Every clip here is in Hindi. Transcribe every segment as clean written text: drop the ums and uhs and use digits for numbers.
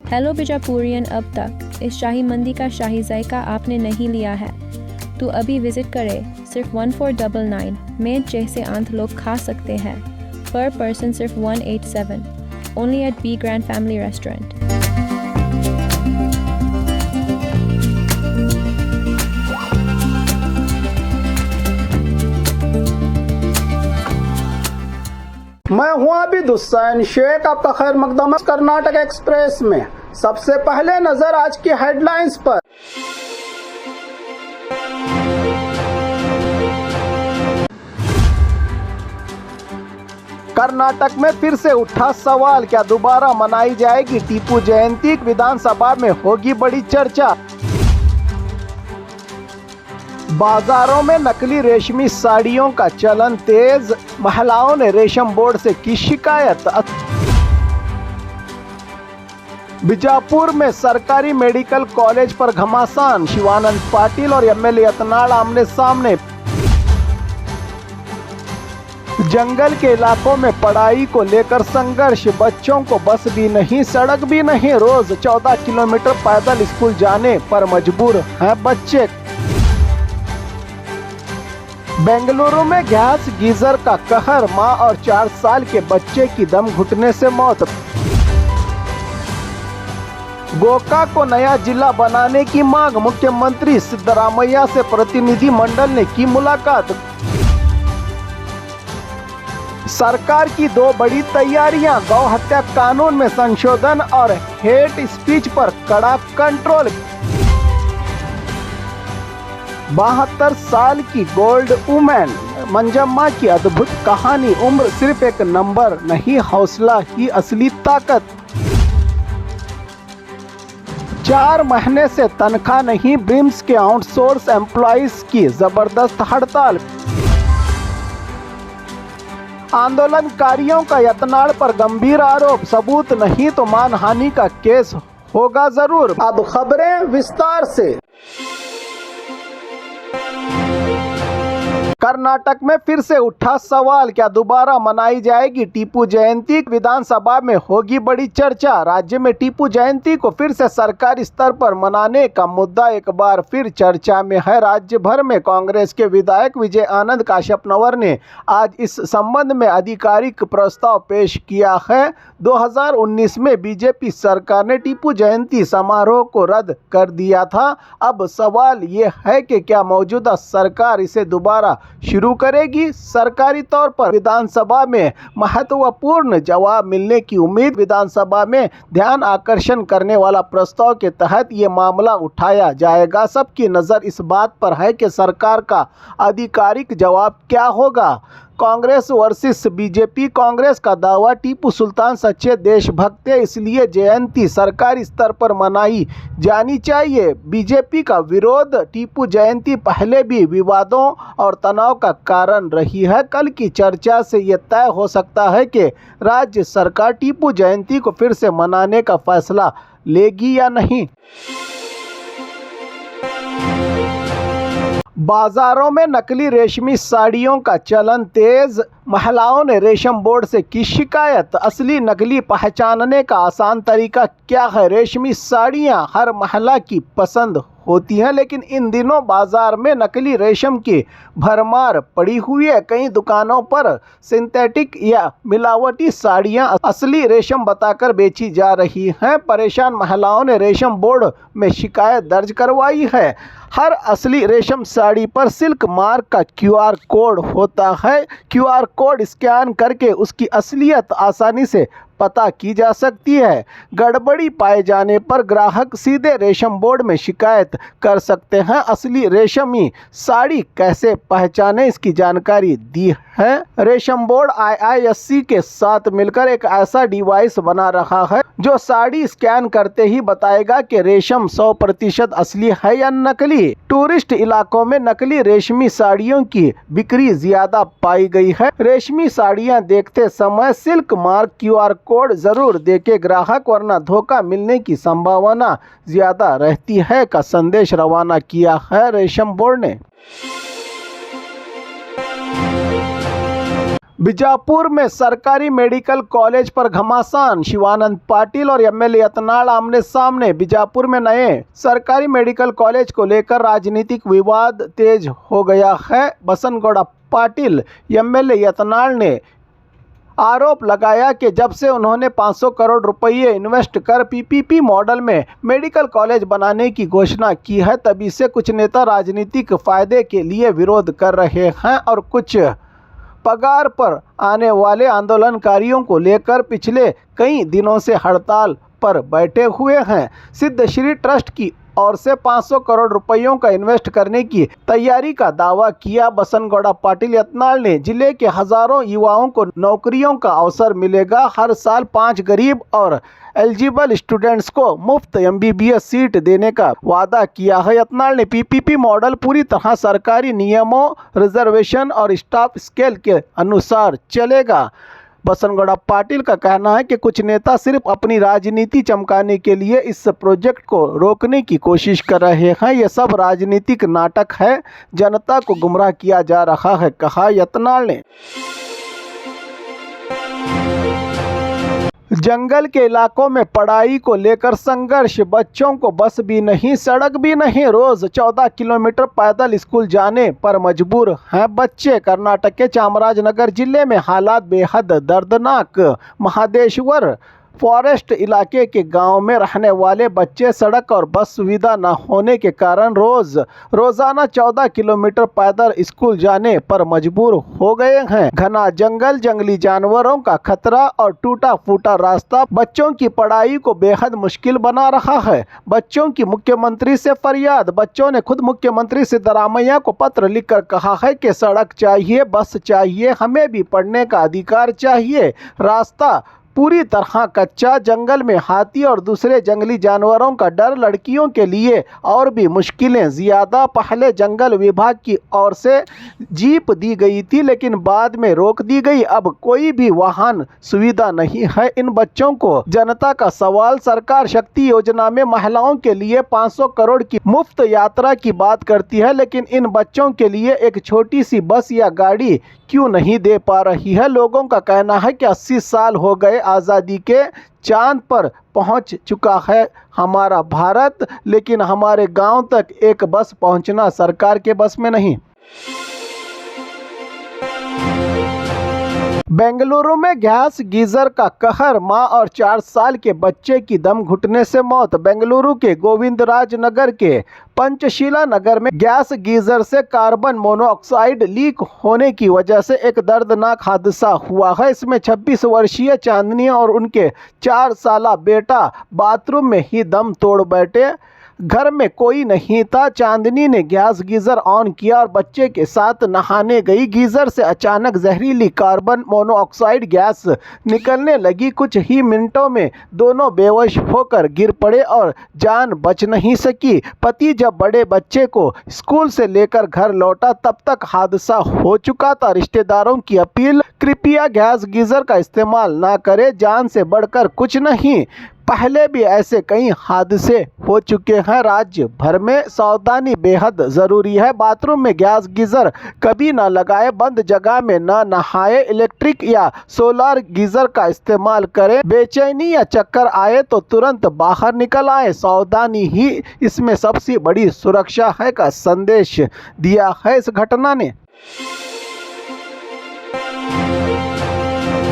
हेलो बीजापुरियन, अब तक इस शाही मंदी का शाही जायका आपने नहीं लिया है तो अभी विजिट करें। सिर्फ 1499 में जैसे आंत लोग खा सकते हैं। पर पर्सन सिर्फ 187। Only at B grand family restaurant. मैं हूं आबिद हुसैन शेख, आपका खैर मकदम कर्नाटक एक्सप्रेस में। सबसे पहले नजर आज की हेडलाइंस पर। कर्नाटक में फिर से उठा सवाल, क्या दोबारा मनाई जाएगी टीपू जयंती? विधानसभा में होगी बड़ी चर्चा। बाजारों में नकली रेशमी साड़ियों का चलन तेज, महिलाओं ने रेशम बोर्ड से की शिकायत। बीजापुर में सरकारी मेडिकल कॉलेज पर घमासान, शिवानंद पाटिल और एमएलए यत्नाल आमने सामने। जंगल के इलाकों में पढ़ाई को लेकर संघर्ष, बच्चों को बस भी नहीं सड़क भी नहीं, रोज 14 किलोमीटर पैदल स्कूल जाने पर मजबूर हैं बच्चे। बेंगलुरु में गैस गीजर का कहर, मां और 4 साल के बच्चे की दम घुटने से मौत। गोकाक को नया जिला बनाने की मांग, मुख्यमंत्री सिद्धरामैया से प्रतिनिधि मंडल ने की मुलाकात। सरकार की 2 बड़ी तैयारियां, गौ हत्या कानून में संशोधन और हेट स्पीच पर कड़ा कंट्रोल। 72 साल की गोल्ड वुमेन मंजम्मा की अद्भुत कहानी, उम्र सिर्फ एक नंबर नहीं, हौसला ही असली ताकत। 4 महीने से तनख्वाह नहीं, ब्रिम्स के आउटसोर्स एम्प्लॉइज की जबरदस्त हड़ताल। आंदोलनकारियों का यत्नाल पर गंभीर आरोप, सबूत नहीं तो मानहानि का केस होगा जरूर। अब खबरें विस्तार से। कर्नाटक में फिर से उठा सवाल, क्या दोबारा मनाई जाएगी टीपू जयंती? विधानसभा में होगी बड़ी चर्चा। राज्य में टीपू जयंती को फिर से सरकारी स्तर पर मनाने का मुद्दा एक बार फिर चर्चा में है। राज्य भर में कांग्रेस के विधायक विजय आनंद काश्यपनवर ने आज इस संबंध में आधिकारिक प्रस्ताव पेश किया है। 2019 में बीजेपी सरकार ने टीपू जयंती समारोह को रद्द कर दिया था। अब सवाल ये है कि क्या मौजूदा सरकार इसे दोबारा शुरू करेगी? सरकारी तौर पर विधानसभा में महत्वपूर्ण जवाब मिलने की उम्मीद। विधानसभा में ध्यान आकर्षण करने वाला प्रस्ताव के तहत ये मामला उठाया जाएगा। सबकी नज़र इस बात पर है कि सरकार का आधिकारिक जवाब क्या होगा। Congress versus BJP. कांग्रेस का दावा, टीपू सुल्तान सच्चे देशभक्त है, इसलिए जयंती सरकारी स्तर पर मनाई जानी चाहिए। बीजेपी का विरोध, टीपू जयंती पहले भी विवादों और तनाव का कारण रही है। कल की चर्चा से ये तय हो सकता है कि राज्य सरकार टीपू जयंती को फिर से मनाने का फैसला लेगी या नहीं। बाजारों में नकली रेशमी साड़ियों का चलन तेज, महिलाओं ने रेशम बोर्ड से की शिकायत। असली नकली पहचानने का आसान तरीका क्या है? रेशमी साड़ियां हर महिला की पसंद होती हैं, लेकिन इन दिनों बाजार में नकली रेशम की भरमार पड़ी हुई है। कई दुकानों पर सिंथेटिक या मिलावटी साड़ियां असली रेशम बताकर बेची जा रही हैं। परेशान महिलाओं ने रेशम बोर्ड में शिकायत दर्ज करवाई है। हर असली रेशम साड़ी पर सिल्क मार्क का QR कोड होता है। QR कोड स्कैन करके उसकी असलियत आसानी से पता की जा सकती है। गड़बड़ी पाए जाने पर ग्राहक सीधे रेशम बोर्ड में शिकायत कर सकते हैं। असली रेशमी साड़ी कैसे पहचाने, इसकी जानकारी दी है। रेशम बोर्ड IISC के साथ मिलकर एक ऐसा डिवाइस बना रहा है जो साड़ी स्कैन करते ही बताएगा कि रेशम 100% असली है या नकली। टूरिस्ट इलाकों में नकली रेशमी साड़ियों की बिक्री ज्यादा पाई गई है। रेशमी साड़ियां देखते समय सिल्क मार्क QR कोड जरूर देके ग्राहक, वरना धोखा मिलने की संभावना ज्यादा रहती है का संदेश रवाना किया है रेशम बोर्ड ने। बीजापुर में सरकारी मेडिकल कॉलेज पर घमासान, शिवानंद पाटिल और एमएलए यत्नाल आमने सामने। बीजापुर में नए सरकारी मेडिकल कॉलेज को लेकर राजनीतिक विवाद तेज हो गया है। बसनगौड़ा पाटिल एमएलए यत्नाल ने आरोप लगाया कि जब से उन्होंने 500 करोड़ रुपये इन्वेस्ट कर पीपीपी मॉडल में मेडिकल कॉलेज बनाने की घोषणा की है, तभी से कुछ नेता राजनीतिक फायदे के लिए विरोध कर रहे हैं और कुछ पगार पर आने वाले आंदोलनकारियों को लेकर पिछले कई दिनों से हड़ताल पर बैठे हुए हैं। सिद्धश्री ट्रस्ट की ओर से 500 करोड़ रुपयों का इन्वेस्ट करने की तैयारी का दावा किया। बसनगौड़ा पाटिल यत्नाल ने जिले के हजारों युवाओं को नौकरियों का अवसर मिलेगा। हर साल 5 गरीब और एलिजिबल स्टूडेंट्स को मुफ्त एमबीबीएस सीट देने का वादा किया है। यत्नाल ने पीपीपी मॉडल पूरी तरह सरकारी नियमों, रिजर्वेशन और स्टाफ स्केल के अनुसार चलेगा। बसनगौड़ा पाटिल का कहना है कि कुछ नेता सिर्फ अपनी राजनीति चमकाने के लिए इस प्रोजेक्ट को रोकने की कोशिश कर रहे हैं। यह सब राजनीतिक नाटक है, जनता को गुमराह किया जा रहा है, कहा यत्नाल ने। जंगल के इलाकों में पढ़ाई को लेकर संघर्ष, बच्चों को बस भी नहीं, सड़क भी नहीं, रोज 14 किलोमीटर पैदल स्कूल जाने पर मजबूर हैं बच्चे। कर्नाटक के चामराजनगर जिले में हालात बेहद दर्दनाक। महादेश्वर फॉरेस्ट इलाके के गांव में रहने वाले बच्चे सड़क और बस सुविधा न होने के कारण रोजाना 14 किलोमीटर पैदल स्कूल जाने पर मजबूर हो गए हैं। घना जंगल, जंगली जानवरों का खतरा और टूटा फूटा रास्ता बच्चों की पढ़ाई को बेहद मुश्किल बना रहा है। बच्चों की मुख्यमंत्री से फरियाद। बच्चों ने खुद मुख्यमंत्री सिद्धरामैया को पत्र लिखकर कहा है कि सड़क चाहिए, बस चाहिए, हमें भी पढ़ने का अधिकार चाहिए। रास्ता पूरी तरह कच्चा, जंगल में हाथी और दूसरे जंगली जानवरों का डर, लड़कियों के लिए और भी मुश्किलें ज़्यादा। पहले जंगल विभाग की ओर से जीप दी गई थी, लेकिन बाद में रोक दी गई। अब कोई भी वाहन सुविधा नहीं है इन बच्चों को। जनता का सवाल, सरकार शक्ति योजना में महिलाओं के लिए 500 करोड़ की मुफ्त यात्रा की बात करती है, लेकिन इन बच्चों के लिए एक छोटी सी बस या गाड़ी क्यों नहीं दे पा रही है। लोगों का कहना है कि 80 साल हो गए, आज़ादी के चांद पर पहुंच चुका है हमारा भारत, लेकिन हमारे गांव तक एक बस पहुंचना सरकार के बस में नहीं। बेंगलुरु में गैस गीजर का कहर, मां और 4 साल के बच्चे की दम घुटने से मौत। बेंगलुरु के गोविंदराज नगर के पंचशीला नगर में गैस गीजर से कार्बन मोनोऑक्साइड लीक होने की वजह से एक दर्दनाक हादसा हुआ है। इसमें 26 वर्षीय चांदनी और उनके 4 साला बेटा बाथरूम में ही दम तोड़ बैठे। घर में कोई नहीं था। चांदनी ने गैस गीजर ऑन किया और बच्चे के साथ नहाने गई। गीजर से अचानक जहरीली कार्बन मोनोऑक्साइड गैस निकलने लगी। कुछ ही मिनटों में दोनों बेहोश होकर गिर पड़े और जान बच नहीं सकी। पति जब बड़े बच्चे को स्कूल से लेकर घर लौटा तब तक हादसा हो चुका था। रिश्तेदारों की अपील, कृपया गैस गीजर का इस्तेमाल ना करें, जान से बढ़कर कुछ नहीं। पहले भी ऐसे कई हादसे हो चुके हैं। राज्य भर में सावधानी बेहद ज़रूरी है। बाथरूम में गैस गीजर कभी ना लगाए, बंद जगह में ना नहाए, इलेक्ट्रिक या सोलर गीजर का इस्तेमाल करें। बेचैनी या चक्कर आए तो तुरंत बाहर निकल आए। सावधानी ही इसमें सबसे बड़ी सुरक्षा है का संदेश दिया है इस घटना ने।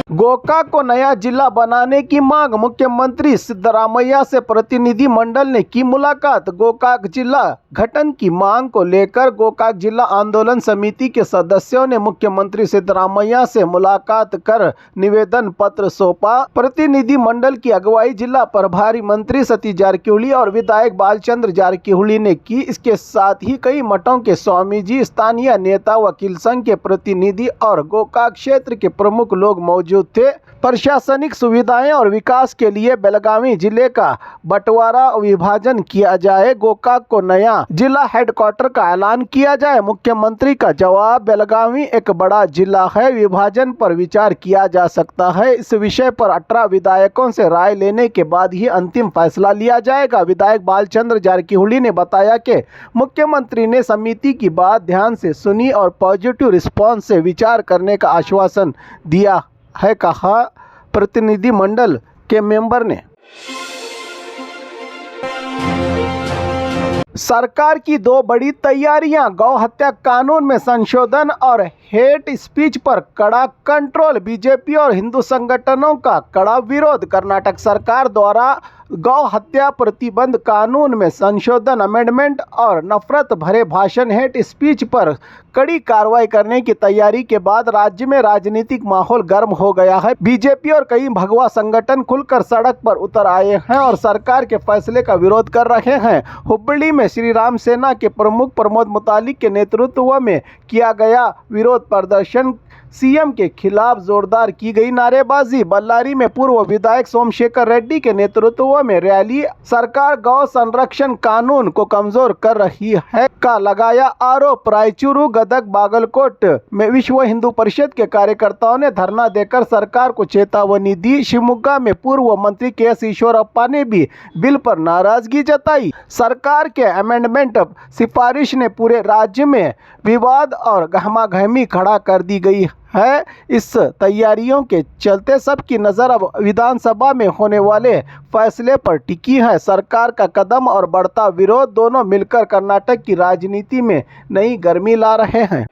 गोकाक को नया जिला बनाने की मांग, मुख्यमंत्री सिद्धरामैया से प्रतिनिधि मंडल ने की मुलाकात। गोकाक जिला गठन की मांग को लेकर गोकाक जिला आंदोलन समिति के सदस्यों ने मुख्यमंत्री सिद्धरामैया से मुलाकात कर निवेदन पत्र सौंपा। प्रतिनिधि मंडल की अगुवाई जिला प्रभारी मंत्री सतीश जारकिहोली और विधायक बालचंद्र जारकिहोली ने की। इसके साथ ही कई मठों के स्वामी जी, स्थानीय नेता, वकील संघ के प्रतिनिधि और गोकाक क्षेत्र के प्रमुख लोग मौजूद मौजूद थे। प्रशासनिक सुविधाएं और विकास के लिए बेलगावी जिले का बंटवारा विभाजन किया जाए, गोकाक को नया जिला हेडक्वार्टर का ऐलान किया जाए। मुख्यमंत्री का जवाब, बेलगावी एक बड़ा जिला है, विभाजन पर विचार किया जा सकता है। इस विषय पर 18 विधायकों से राय लेने के बाद ही अंतिम फैसला लिया जाएगा। विधायक बालचंद्र जारकीहोली ने बताया कि मुख्यमंत्री ने समिति की बात ध्यान से सुनी और पॉजिटिव रिस्पॉन्स से विचार करने का आश्वासन दिया है, कहा प्रतिनिधिमंडल के मेंबर ने। सरकार की 2 बड़ी तैयारियां, गौ हत्या कानून में संशोधन और हेट स्पीच पर कड़ा कंट्रोल। बीजेपी और हिंदू संगठनों का कड़ा विरोध। कर्नाटक सरकार द्वारा गौ हत्या प्रतिबंध कानून में संशोधन, अमेंडमेंट और नफरत भरे भाषण, हेट स्पीच पर कड़ी कार्रवाई करने की तैयारी के बाद राज्य में राजनीतिक माहौल गर्म हो गया है। बीजेपी और कई भगवा संगठन खुलकर सड़क पर उतर आए हैं और सरकार के फैसले का विरोध कर रहे हैं। हुबली में श्री राम सेना के प्रमुख प्रमोद मुतालिक के नेतृत्व में किया गया विरोध प्रदर्शन, सीएम के खिलाफ जोरदार की गई नारेबाजी। बल्लारी में पूर्व विधायक सोमशेखर रेड्डी के नेतृत्व में रैली, सरकार गौ संरक्षण कानून को कमजोर कर रही है का लगाया आरोप। रायचूरू, गदग, बागलकोट में विश्व हिंदू परिषद के कार्यकर्ताओं ने धरना देकर सरकार को चेतावनी दी। शिवमोगा में पूर्व मंत्री के.एस. ईश्वरप्पा ने भी बिल पर नाराजगी जताई। सरकार के अमेंडमेंट सिफारिश ने पूरे राज्य में विवाद और गहमागहमी खड़ा कर दी गई है। इस तैयारियों के चलते सबकी नज़र अब विधानसभा में होने वाले फैसले पर टिकी है। सरकार का कदम और बढ़ता विरोध दोनों मिलकर कर्नाटक की राजनीति में नई गर्मी ला रहे हैं।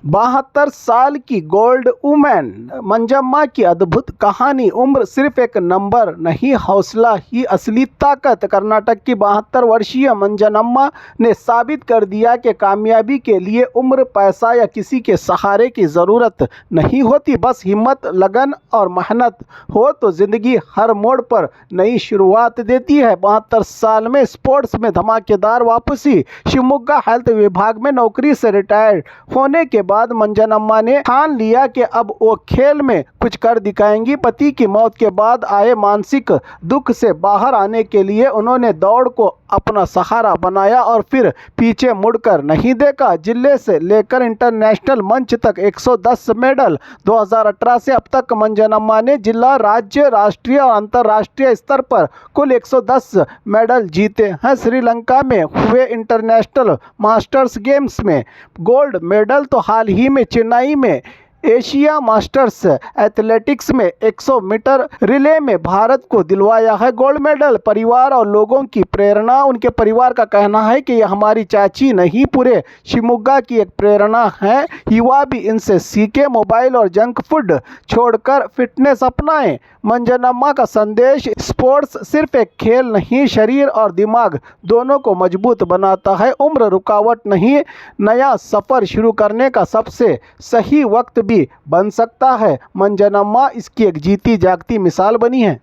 72 साल की गोल्ड वुमेन मंजम्मा की अद्भुत कहानी। उम्र सिर्फ एक नंबर नहीं, हौसला ही असली ताकत। कर्नाटक की 72 वर्षीय मंजम्मा ने साबित कर दिया कि कामयाबी के लिए उम्र, पैसा या किसी के सहारे की ज़रूरत नहीं होती। बस हिम्मत, लगन और मेहनत हो तो ज़िंदगी हर मोड़ पर नई शुरुआत देती है। 72 साल में स्पोर्ट्स में धमाकेदार वापसी। शिवमोगा हेल्थ विभाग में नौकरी से रिटायर होने के बाद मंजम्मा ने ठान लिया कि अब वो खेल में कुछ कर दिखाएंगी। पति की मौत के बाद आए मानसिक दुख से बाहर आने के लिए उन्होंने दौड़ को अपना सहारा बनाया और फिर पीछे मुड़कर नहीं देखा। जिले से लेकर इंटरनेशनल मंच तक 110 मेडल। 2018 से अब तक मंजम्मा ने जिला, राज्य, राष्ट्रीय और अंतर्राष्ट्रीय स्तर पर कुल 110 मेडल जीते हैं। श्रीलंका में हुए इंटरनेशनल मास्टर्स गेम्स में गोल्ड मेडल तो हाल ही में चेन्नई में एशिया मास्टर्स एथलेटिक्स में 100 मीटर रिले में भारत को दिलवाया है गोल्ड मेडल। परिवार और लोगों की प्रेरणा। उनके परिवार का कहना है कि यह हमारी चाची नहीं, पूरे शिवमोगा की एक प्रेरणा है। युवा भी इनसे सीखे, मोबाइल और जंक फूड छोड़कर फिटनेस अपनाएं। मंजम्मा का संदेश, स्पोर्ट्स सिर्फ एक खेल नहीं, शरीर और दिमाग दोनों को मजबूत बनाता है। उम्र रुकावट नहीं, नया सफ़र शुरू करने का सबसे सही वक्त भी बन सकता है। मंजम्मा इसकी एक जीती जागती मिसाल बनी है।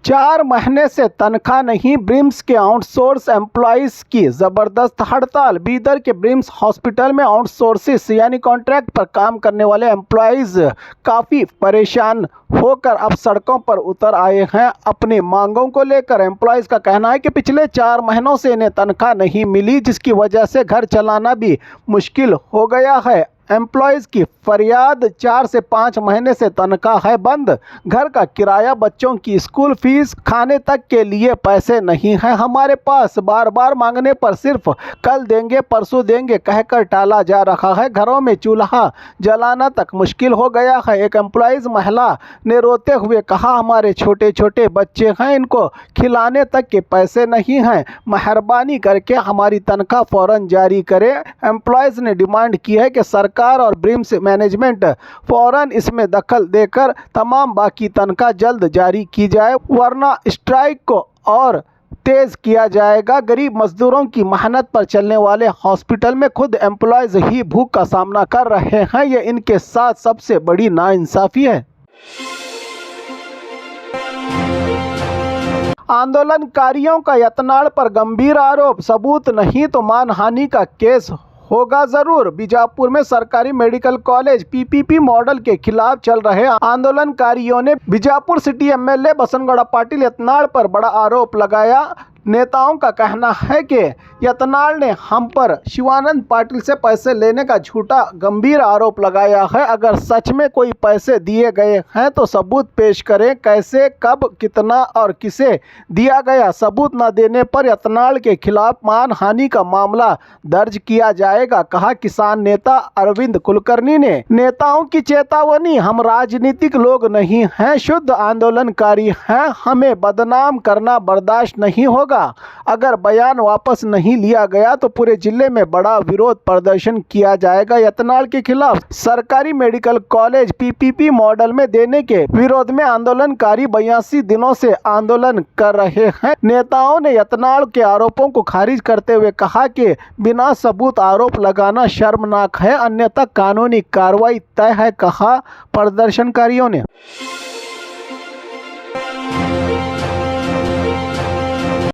4 महीने से तनख्वाह नहीं, ब्रिम्स के आउटसोर्स एम्प्लॉइज की जबरदस्त हड़ताल। बीदर के ब्रिम्स हॉस्पिटल में आउटसोर्सिस यानी कॉन्ट्रैक्ट पर काम करने वाले एम्प्लॉइज काफ़ी परेशान होकर अब सड़कों पर उतर आए हैं अपनी मांगों को लेकर। एम्प्लॉइज का कहना है कि पिछले 4 महीनों से इन्हें तनख्वाह नहीं मिली, जिसकी वजह से घर चलाना भी मुश्किल हो गया है। एम्प्लॉयज़ की फरियाद, 4 से 5 महीने से तनख्वाह है बंद, घर का किराया, बच्चों की स्कूल फीस, खाने तक के लिए पैसे नहीं हैं हमारे पास। बार बार मांगने पर सिर्फ कल देंगे, परसों देंगे कहकर टाला जा रहा है। घरों में चूल्हा जलाना तक मुश्किल हो गया है। एक एम्प्लॉयज़ महिला ने रोते हुए कहा, हमारे छोटे छोटे बच्चे हैं, इनको खिलाने तक के पैसे नहीं हैं, मेहरबानी करके हमारी तनख्वाह फ़ौरन जारी करें। एम्प्लॉयज़ ने डिमांड की है कि सरकार और ब्रिम्स मैनेजमेंट फौरन इसमें दखल देकर तमाम बाकी तनख्वाह जल्द जारी की जाए, वरना स्ट्राइक को और तेज किया जाएगा। गरीब मजदूरों की मेहनत पर चलने वाले हॉस्पिटल में खुद एम्प्लॉयज ही भूख का सामना कर रहे हैं। ये इनके साथ सबसे बड़ी नाइंसाफ़ी है। आंदोलनकारियों का यत्नाड़ पर गंभीर आरोप, सबूत नहीं तो मानहानि का केस होगा जरूर। बीजापुर में सरकारी मेडिकल कॉलेज पीपीपी मॉडल के खिलाफ चल रहे आंदोलनकारियों ने बीजापुर सिटी एमएलए बसनगौड़ा पाटिल यत्नाड़ पर बड़ा आरोप लगाया। नेताओं का कहना है कि यत्नाड़ ने हम पर शिवानंद पाटिल से पैसे लेने का झूठा गंभीर आरोप लगाया है। अगर सच में कोई पैसे दिए गए हैं तो सबूत पेश करें, कैसे, कब, कितना और किसे दिया गया। सबूत न देने पर यत्नाड़ के खिलाफ मानहानि का मामला दर्ज किया जाएगा, कहा किसान नेता अरविंद कुलकर्णी ने। नेताओं की चेतावनी, हम राजनीतिक लोग नहीं हैं, शुद्ध आंदोलनकारी हैं, हमें बदनाम करना बर्दाश्त नहीं होगा। अगर बयान वापस नहीं लिया गया तो पूरे जिले में बड़ा विरोध प्रदर्शन किया जाएगा। यत्नाड़ के खिलाफ सरकारी मेडिकल कॉलेज पीपीपी मॉडल में देने के विरोध में आंदोलनकारी 82 दिनों से आंदोलन कर रहे हैं। नेताओं ने यत्नाड़ के आरोपों को खारिज करते हुए कहा कि बिना सबूत आरोप लगाना शर्मनाक है, अन्यथा कानूनी कार्रवाई तय है, कहा प्रदर्शनकारियों ने।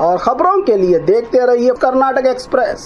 और खबरों के लिए देखते रहिए कर्नाटक एक्सप्रेस।